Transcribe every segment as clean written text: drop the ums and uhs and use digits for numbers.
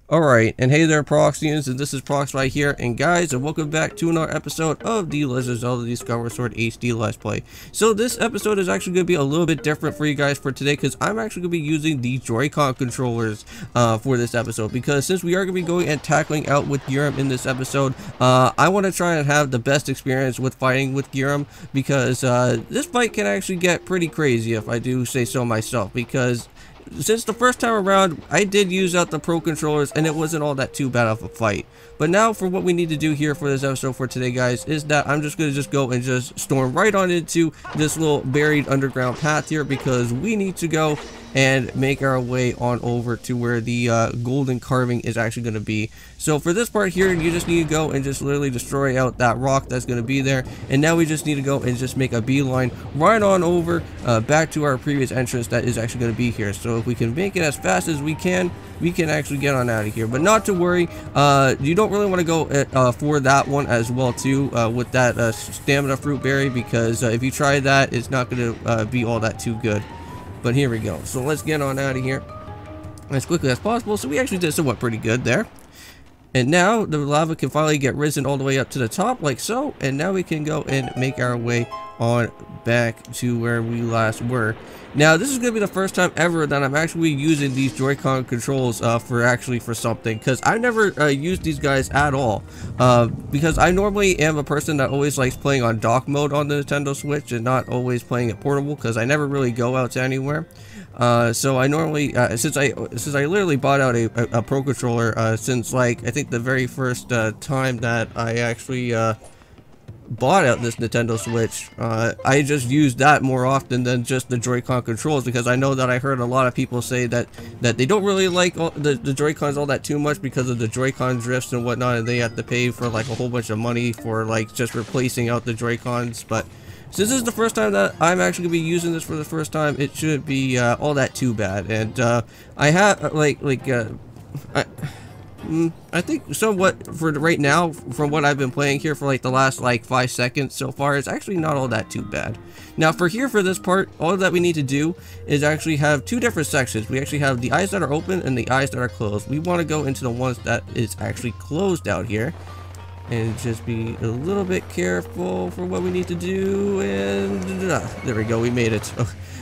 Alright, and hey there Proxyians, and this is Proxify here, and guys, and welcome back to another episode of the Legend of Zelda the Skyward Sword HD Let's Play. So this episode is actually going to be a little bit different for you guys for today, because I'm actually going to be using the Joy-Con controllers for this episode, because since we are going to be going and tackling out with Ghirahim in this episode, I want to try and have the best experience with fighting with Ghirahim, because this fight can actually get pretty crazy if I do say so myself, because since the first time around, I did use out the Pro controllers and it wasn't all that too bad of a fight. But now for what we need to do here for this episode for today, guys, is that I'm just going to go and just storm right on into this little buried underground path here, because we need to go and make our way on over to where the golden carving is actually going to be. So for this part here, you just need to go and just literally destroy out that rock that's going to be there. And now we just need to go and just make a beeline right on over back to our previous entrance that is actually going to be here. So if we can make it as fast as we can actually get on out of here. But not to worry, you don't really want to go for that one as well too, with that stamina fruit berry, because if you try that, it's not going to be all that too good. But here we go. So let's get on out of here as quickly as possible. So we actually did somewhat pretty good there. And now the lava can finally get risen all the way up to the top like so. And now we can go and make our way on back to where we last were. Now this is going to be the first time ever that I'm actually using these Joy-Con controls for something, because I've never used these guys at all, because I normally am a person that always likes playing on dock mode on the Nintendo Switch and not always playing it portable, because I never really go out to anywhere. So I normally, since I literally bought out a Pro controller since, like, I think the very first time that I actually bought out this Nintendo Switch, I just used that more often than just the Joy-Con controls, because I know that I heard a lot of people say that they don't really like the Joy-Cons all that too much because of the Joy-Con drifts and whatnot, and they have to pay for like a whole bunch of money for like just replacing out the Joy-Cons. But since this is the first time that I'm actually going to be using this for the first time, it shouldn't be all that too bad. And I have I think somewhat for right now, from what I've been playing here for like the last like 5 seconds so far, it's actually not all that too bad. Now for this part, all that we need to do is actually have two different sections. We actually have the eyes that are open and the eyes that are closed. We want to go into the ones that is actually closed out here. And just be a little bit careful for what we need to do, and there we go, we made it.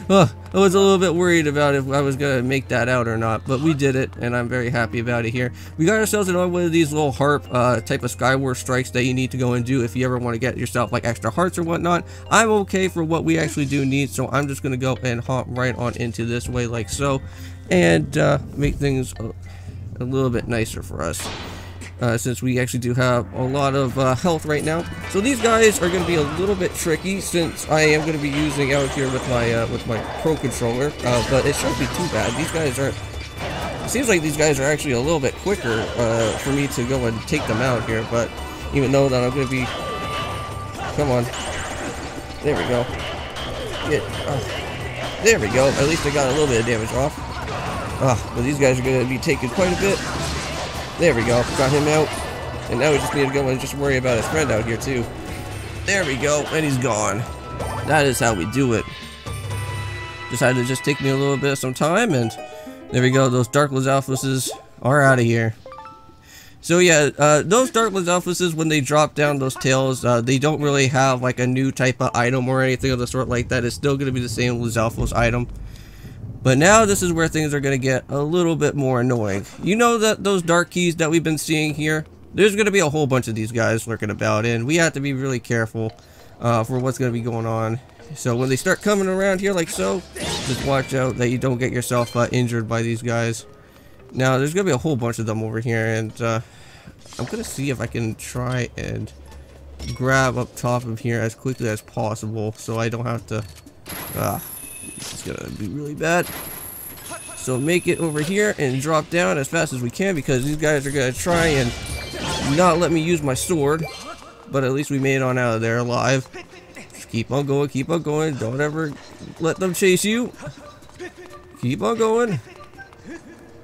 I was a little bit worried about if I was gonna make that out or not, but we did it, and I'm very happy about it here. We got ourselves another one of these little harp type of Skyward strikes that you need to go and do if you ever want to get yourself like extra hearts or whatnot. I'm okay for what we actually do need, so I'm just gonna go and hop right on into this way like so, and make things a little bit nicer for us. Since we actually do have a lot of health right now. So these guys are going to be a little bit tricky, since I am going to be using out here with my Pro controller, but it shouldn't be too bad. These guys aren't, it seems like these guys are actually a little bit quicker for me to go and take them out here, but even though that I'm going to be, come on, there we go, there we go, at least I got a little bit of damage off. But these guys are going to be taking quite a bit. There we go, got him out, and now we just need to go and just worry about his friend out here too. There we go, and he's gone. That is how we do it. Decided to just take me a little bit of some time, and there we go, those Dark Lizalfuses are out of here. So yeah, those Dark Lizalfuses, when they drop down those tails, they don't really have like a new type of item or anything of the sort like that. It's still going to be the same Lizalfos item. But now this is where things are going to get a little bit more annoying. You know that those dark keys that we've been seeing here? There's going to be a whole bunch of these guys lurking about, and we have to be really careful for what's going to be going on. So when they start coming around here like so, just watch out that you don't get yourself injured by these guys. Now there's going to be a whole bunch of them over here, and I'm going to see if I can try and grab up top of here as quickly as possible so I don't have to... It's gonna be really bad. So make it over here and drop down as fast as we can, because these guys are gonna try and not let me use my sword. But at least we made it on out of there alive. Just keep on going, keep on going. Don't ever let them chase you. Keep on going.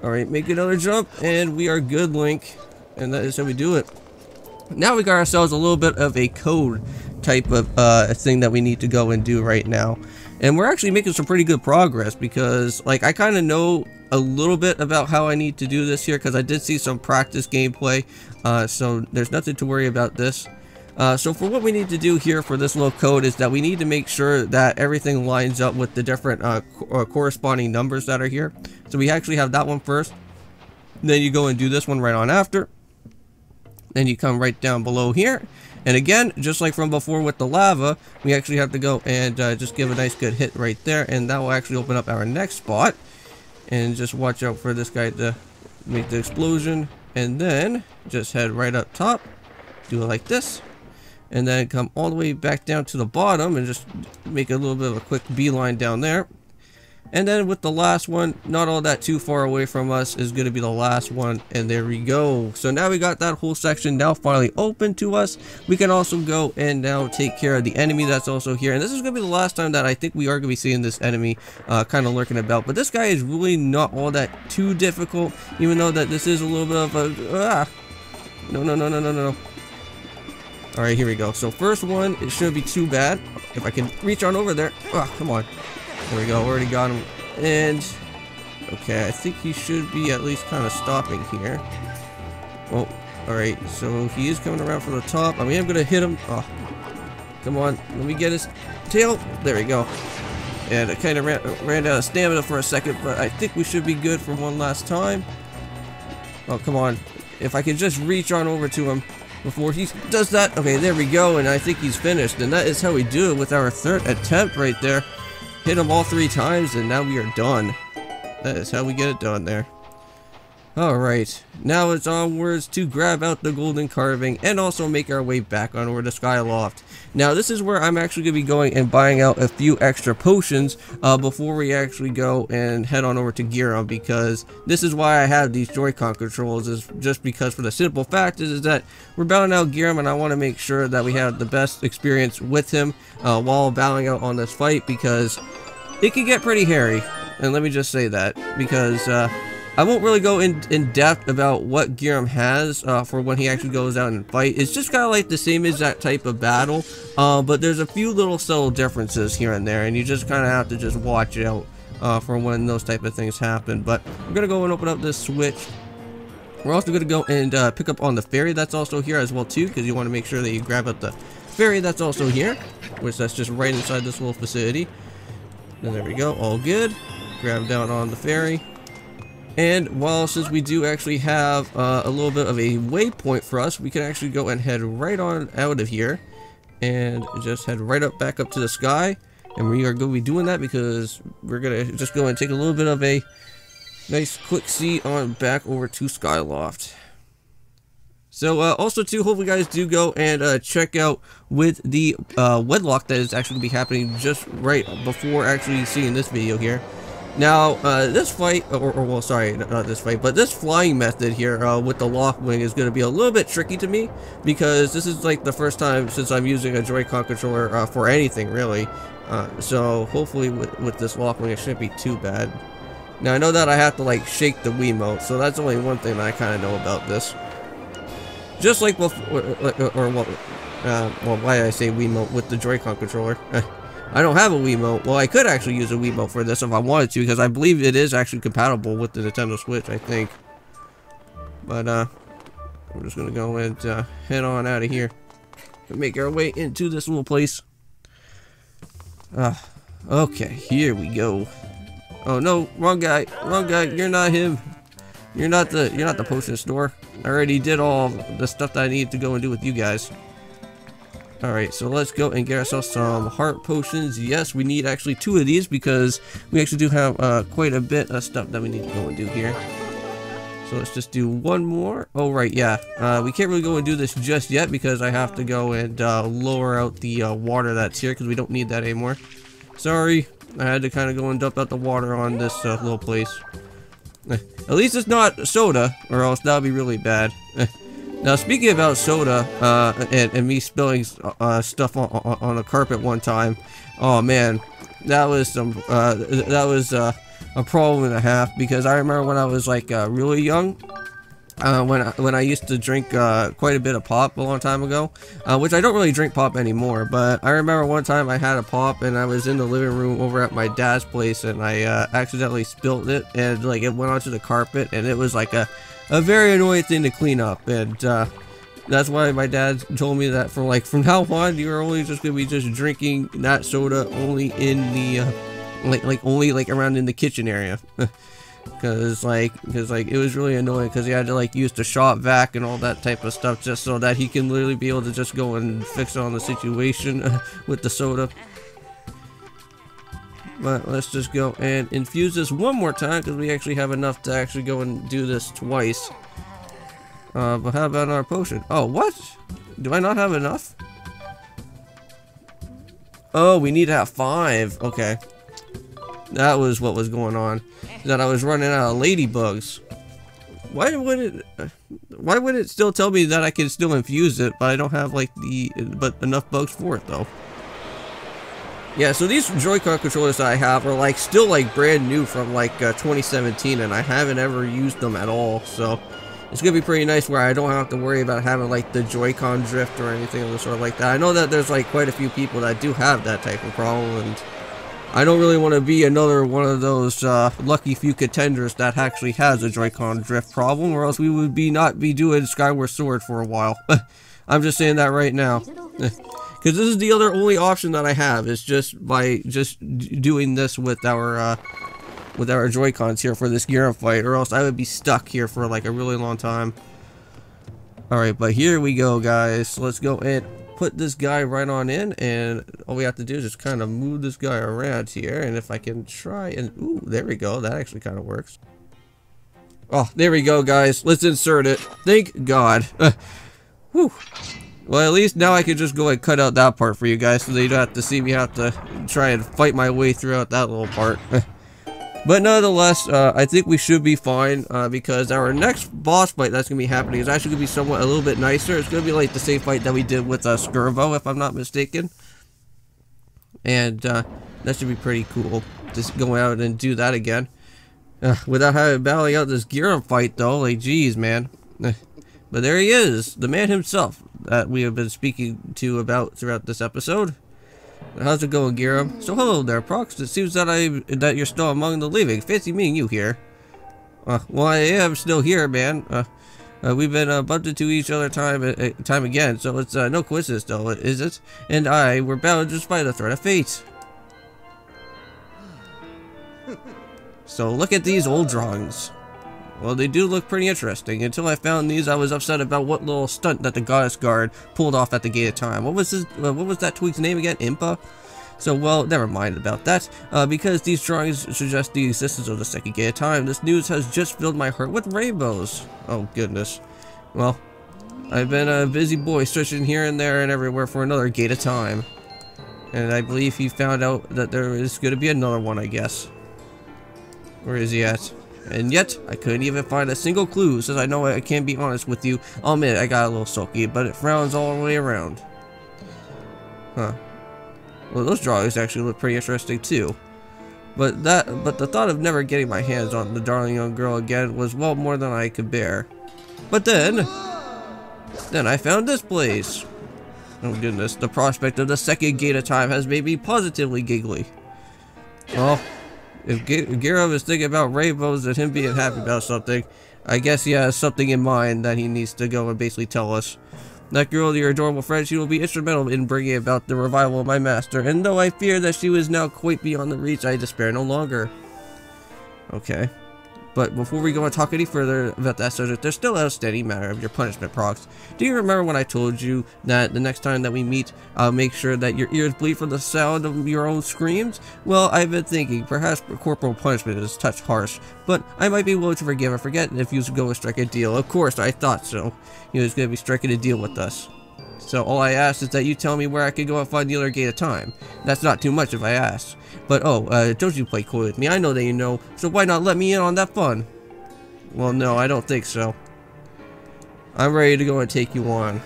Alright, make another jump, and we are good, Link. And that is how we do it. Now we got ourselves a little bit of a code type of thing that we need to go and do right now. And we're actually making some pretty good progress because, like, I kind of know a little bit about how I need to do this here because I did see some practice gameplay. So there's nothing to worry about this. So for what we need to do here for this little code is that we need to make sure that everything lines up with the different corresponding numbers that are here. So we actually have that one first. Then you go and do this one right on after. Then you come right down below here. And again, just like from before with the lava, we actually have to go and just give a nice good hit right there. And that will actually open up our next spot. And just watch out for this guy to make the explosion. And then just head right up top. Do it like this. And then come all the way back down to the bottom and just make a little bit of a quick beeline down there. And then with the last one, not all that too far away from us, is going to be the last one. And there we go. So now we got that whole section now finally open to us. We can also go and now take care of the enemy that's also here. And this is going to be the last time that I think we are going to be seeing this enemy kind of lurking about. But this guy is really not all that too difficult, even though that this is a little bit of a... No. Alright, here we go. So first one, it shouldn't be too bad. If I can reach on over there. Oh, come on. There we go. Already got him. And, okay, I think he should be at least kind of stopping here. Oh, alright. So he is coming around from the top. I mean, I'm going to hit him. Oh, come on. Let me get his tail. There we go. And I kind of ran out of stamina for a second, but I think we should be good for one last time. Oh, come on. If I can just reach on over to him before he does that. Okay, there we go, and I think he's finished. And that is how we do it with our third attempt right there. Hit him all 3 times, and now we are done. That is how we get it done there. Alright, now it's onwards to grab out the golden carving and also make our way back on over to Skyloft. Now this is where I'm actually going to be going and buying out a few extra potions before we actually go and head on over to Ghirahim, because this is why I have these Joy-Con controls, is just because for the simple fact is that we're battling out Ghirahim and I want to make sure that we have the best experience with him while battling out on this fight, because it can get pretty hairy. And let me just say that, because I won't really go in depth about what Ghirahim has for when he actually goes out and fight. It's just kind of like the same as that type of battle, but there's a few little subtle differences here and there, and you just kind of have to just watch out for when those type of things happen. But we're going to go and open up this switch. We're also going to go and pick up on the fairy that's also here as well too, because you want to make sure that you grab up the fairy that's also here, which that's just right inside this little facility. And there we go, all good. Grab down on the fairy. And while, since we do actually have a little bit of a waypoint for us, we can actually go and head right on out of here and just head right up back up to the sky. And we are going to be doing that because we're going to just go and take a little bit of a nice quick seat on back over to Skyloft. So also too, hopefully you guys do go and check out with the wedlock that is actually going to be happening just right before actually seeing this video here. Now, this fight, well, sorry, not this fight, but this flying method here with the lock wing is going to be a little bit tricky to me, because this is like the first time since I'm using a Joy-Con controller for anything, really. So, hopefully with this lock wing, it shouldn't be too bad. Now, I know that I have to, like, shake the Wiimote, so that's only one thing that I kind of know about this. Just like before, well, why I say Wiimote with the Joy-Con controller. I don't have a Wiimote. Well, I could actually use a Wiimote for this if I wanted to, because I believe it is actually compatible with the Nintendo Switch, I think. But, we're just gonna go and head on out of here and make our way into this little place. Okay, here we go. Oh no, wrong guy, you're not him. You're not the potion store. I already did all the stuff that I need to go and do with you guys. Alright, so let's go and get ourselves some heart potions. Yes, we need actually 2 of these because we actually do have quite a bit of stuff that we need to go and do here. So let's just do one more. Oh, right, yeah. We can't really go and do this just yet because I have to go and lower out the water that's here because we don't need that anymore. Sorry, I had to kind of go and dump out the water on this little place. At least it's not soda, or else that would be really bad. Now, speaking about soda, and me spilling stuff on a carpet one time, oh man, that was a problem and a half, because I remember when I was like really young, when I used to drink quite a bit of pop a long time ago, which I don't really drink pop anymore, but I remember one time I had a pop and I was in the living room over at my dad's place and I accidentally spilled it and like it went onto the carpet and it was like a very annoying thing to clean up, and that's why my dad told me that from now on you're only just gonna be just drinking that soda only in the only around in the kitchen area. Because it was really annoying because he had to like use the shop vac and all that type of stuff just so that he can literally be able to just go and fix it on the situation with the soda. But let's just go and infuse this one more time because we actually have enough to actually go and do this twice. But how about our potion? Oh, what? Do I not have enough? Oh, we need to have 5. Okay. That was what was going on. That I was running out of ladybugs. Why would it still tell me that I can still infuse it, but I don't have like enough bugs for it though? Yeah, so these Joy-Con controllers that I have are like still like brand new from like 2017, and I haven't ever used them at all. So it's gonna be pretty nice where I don't have to worry about having like the Joy-Con drift or anything of the sort like that. I know that there's like quite a few people that do have that type of problem, and I don't really want to be another one of those lucky few contenders that actually has a Joy-Con drift problem, or else we would not be doing Skyward Sword for a while. I'm just saying that right now. Because this is the only option that I have, is just by doing this with our Joy-Cons here for this Ghirahim fight, or else I would be stuck here for like a really long time. Alright, but here we go, guys. Let's go and put this guy right on in, and all we have to do is just kind of move this guy around here, and if I can try and ooh, there we go, that actually kind of works. Oh, there we go, guys. Let's insert it. Thank God. Whew. Well, at least now I can just go and cut out that part for you guys so that you don't have to see me have to try and fight my way throughout that little part. But nonetheless, I think we should be fine, because our next boss fight that's going to be happening is actually going to be somewhat a little bit nicer. It's going to be like the same fight that we did with Skyward, if I'm not mistaken. And that should be pretty cool, just going out and do that again. Without having battling out this Ghirahim fight though, like geez man. But there he is, the man himself that we have been speaking to about throughout this episode. How's it going, Ghirahim? So hello there, Prox. It seems that you're still among the living. Fancy meeting you here. Well, I am still here, man. We've been bumped into each other time again, so it's no coincidence, though, is it? And we're bound despite the threat of fate. So look at these old drawings. Well, they do look pretty interesting. Until I found these, I was upset about what little stunt that the goddess guard pulled off at the Gate of Time. What was that twig's name again? Impa? So, well, never mind about that. Because these drawings suggest the existence of the second Gate of Time, this news has just filled my heart with rainbows. Oh, goodness. Well, I've been a busy boy searching here and there and everywhere for another Gate of Time. And I believe he found out that there is going to be another one, I guess. Where is he at? And yet, I couldn't even find a single clue, since I know I can't be honest with you. I'll admit I got a little sulky, but it frowns all the way around. Huh. Well, those drawings actually look pretty interesting too. But the thought of never getting my hands on the darling young girl again was well more than I could bear. But then I found this place. Oh goodness, the prospect of the second Gate of Time has made me positively giggly. Well, if Ghirahim is thinking about rainbows and him being happy about something, I guess he has something in mind that he needs to go and basically tell us. That girl, your adorable friend, she will be instrumental in bringing about the revival of my master, and though I fear that she was now quite beyond the reach, I despair no longer. Okay. But before we go and talk any further about that subject, there's still an outstanding matter of your punishment, Prox. Do you remember when I told you that the next time that we meet, I'll make sure that your ears bleed from the sound of your own screams? Well, I've been thinking, perhaps corporal punishment is a touch harsh, but I might be willing to forgive and forget if you go and strike a deal. Of course, I thought so. He was going to be striking a deal with us. So all I ask is that you tell me where I can go and find the other Gate of Time. That's not too much if I ask. But don't you play coy with me. I know that you know, so why not let me in on that fun? Well, no, I don't think so. I'm ready to go and take you on.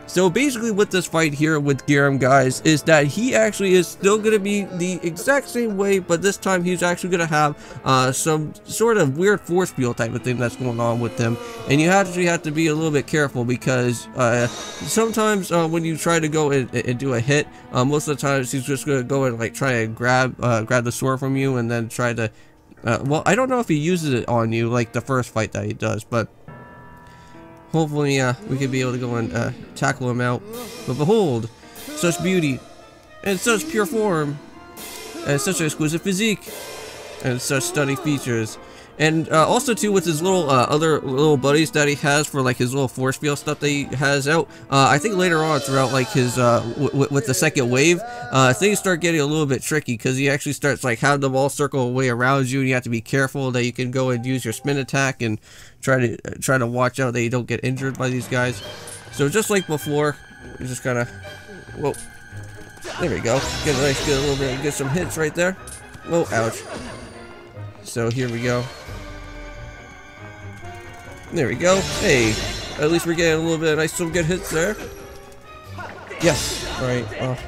So basically with this fight here with Ghirahim, guys, is that he actually is still going to be the exact same way, but this time he's actually going to have some sort of weird force field type of thing that's going on with him. And you actually have to be a little bit careful because sometimes when you try to go and do a hit, most of the times he's just going to go and like try and grab the sword from you and then try to, well, I don't know if he uses it on you like the first fight that he does, but hopefully, we could be able to go and tackle him out. But behold, such beauty, and such pure form, and such exquisite physique, and such stunning features. And also too, with his little other little buddies that he has for like his little force field stuff that he has out. I think later on throughout like his with the second wave, things start getting a little bit tricky because he actually starts like having them all circle away around you, and you have to be careful that you can go and use your spin attack and try to watch out that you don't get injured by these guys. So just like before, you just kind of, whoa, there we go. Get a little bit, get some hits right there. Oh, ouch. So here we go. There we go. Hey, at least we're getting a little bit of some good hits there. Yes. Alright.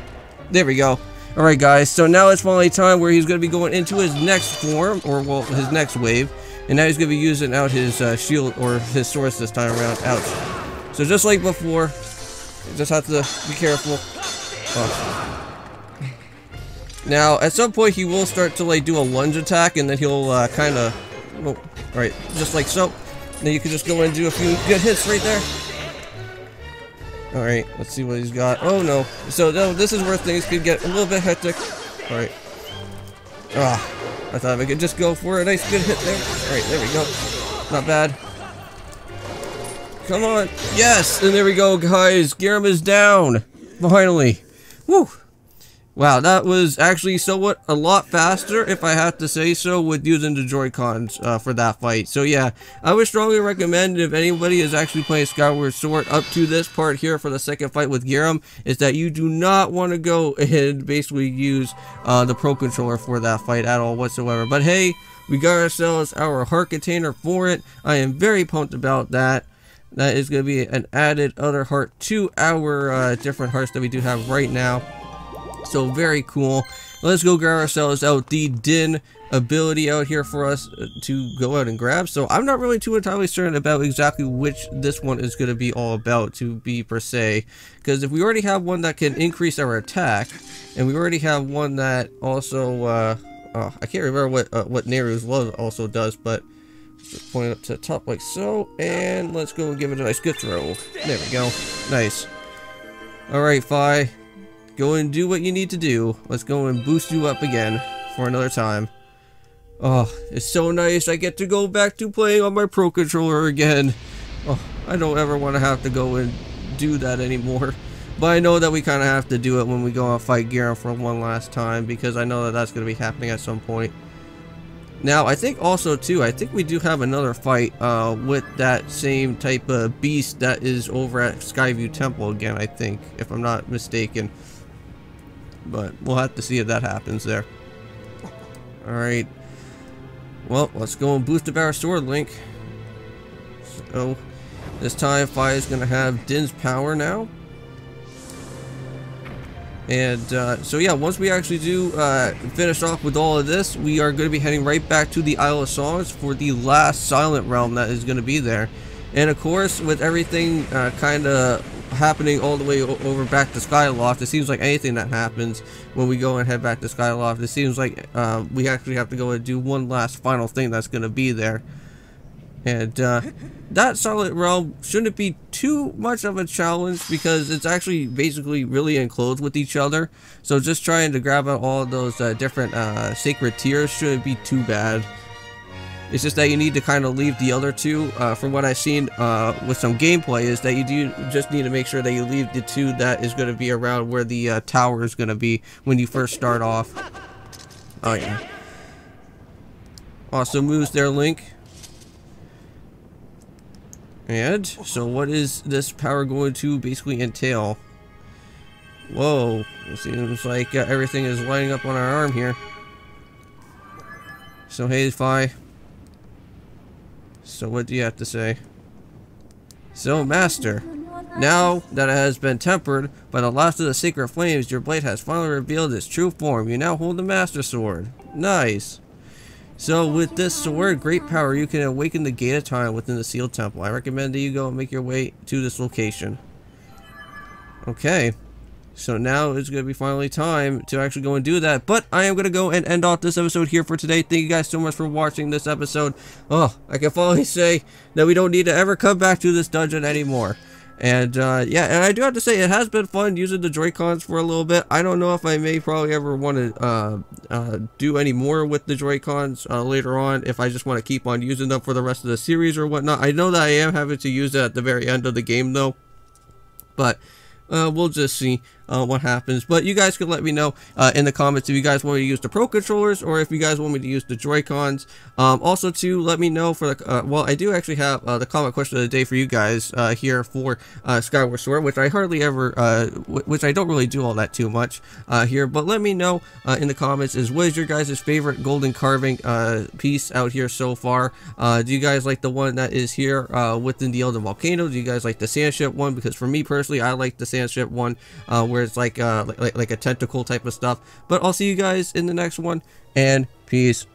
There we go. Alright, guys. So now it's finally time where he's going to be going into his next form, or well, his next wave. And now he's going to be using out his shield, or his swords this time around. Ouch. So just like before, you just have to be careful. Now, at some point, he will start to like do a lunge attack, and then he'll kind of, oh, alright, just like so. Then you can just go and do a few good hits right there. Alright, let's see what he's got. Oh no. So this is where things could get a little bit hectic. Alright. I thought I could just go for a nice good hit there. Alright, there we go. Not bad. Come on. Yes! And there we go, guys. Ghirahim is down. Finally. Woo! Wow, that was actually somewhat a lot faster, if I have to say so, with using the Joy-Cons for that fight. So yeah, I would strongly recommend, if anybody is actually playing Skyward Sword up to this part here for the second fight with Ghirahim, is that you do not want to go and basically use the Pro Controller for that fight at all whatsoever. But hey, we got ourselves our heart container for it. I am very pumped about that. That is going to be an added other heart to our different hearts that we do have right now. So very cool. Let's go grab ourselves out the Din ability out here for us to go out and grab. So I'm not really too entirely certain about exactly which this one is going to be all about to be per se. Because if we already have one that can increase our attack, and we already have one that also, I can't remember what Neru's love also does, but just point it up to the top like so, and let's go and give it a nice good throw. There we go. Nice. Alright, Fi. Go and do what you need to do. Let's go and boost you up again for another time. Oh, it's so nice. I get to go back to playing on my Pro Controller again. Oh, I don't ever want to have to go and do that anymore. But I know that we kind of have to do it when we go and fight Ghirahim for one last time, because I know that that's going to be happening at some point. Now, I think also, too, I think we do have another fight with that same type of beast that is over at Skyview Temple again, I think, if I'm not mistaken. But we'll have to see if that happens there. Alright. Well, let's go and boost up our sword link. So, this time Fi is going to have Din's power now. And, so yeah, once we actually do finish off with all of this, we are going to be heading right back to the Isle of Songs for the last Silent Realm that is going to be there. And of course, with everything kind of happening all the way over back to Skyloft, it seems like anything that happens when we go and head back to Skyloft, it seems like we actually have to go and do one last final thing that's going to be there. And that Silent Realm shouldn't be too much of a challenge because it's actually basically really enclosed with each other. So just trying to grab out all of those different sacred tiers shouldn't be too bad. It's just that you need to kind of leave the other two, from what I've seen with some gameplay, is that you do just need to make sure that you leave the two that is going to be around where the tower is going to be when you first start off. Oh yeah. Awesome moves there, Link. And, so what is this power going to basically entail? Whoa, it seems like everything is lining up on our arm here. So hey, Fi. So what do you have to say? So, Master, Now that it has been tempered by the last of the sacred flames, your blade has finally revealed its true form. You now hold the Master Sword. Nice. So with this sword, great power, you can awaken the Gate of Time within the Sealed Temple. I recommend that you go and make your way to this location. Okay. So now it's going to be finally time to actually go and do that. But I am going to go and end off this episode here for today. Thank you guys so much for watching this episode. Oh, I can finally say that we don't need to ever come back to this dungeon anymore. And yeah, and I do have to say it has been fun using the Joy-Cons for a little bit. I don't know if I may probably ever want to do any more with the Joy-Cons later on, if I just want to keep on using them for the rest of the series or whatnot. I know that I am having to use it at the very end of the game though, but we'll just see what happens. But you guys can let me know in the comments if you guys want me to use the Pro Controllers or if you guys want me to use the Joy-Cons. Also to let me know for the well, I do actually have the comment question of the day for you guys here for Skyward Sword, which I hardly ever which I don't really do all that too much here, but let me know in the comments is what is your guys' favorite golden carving piece out here so far. Do you guys like the one that is here within the Elden Volcano? Do you guys like the Sandship one? Because for me personally, I like the Sandship one where it's like a tentacle type of stuff. But I'll see you guys in the next one, and peace.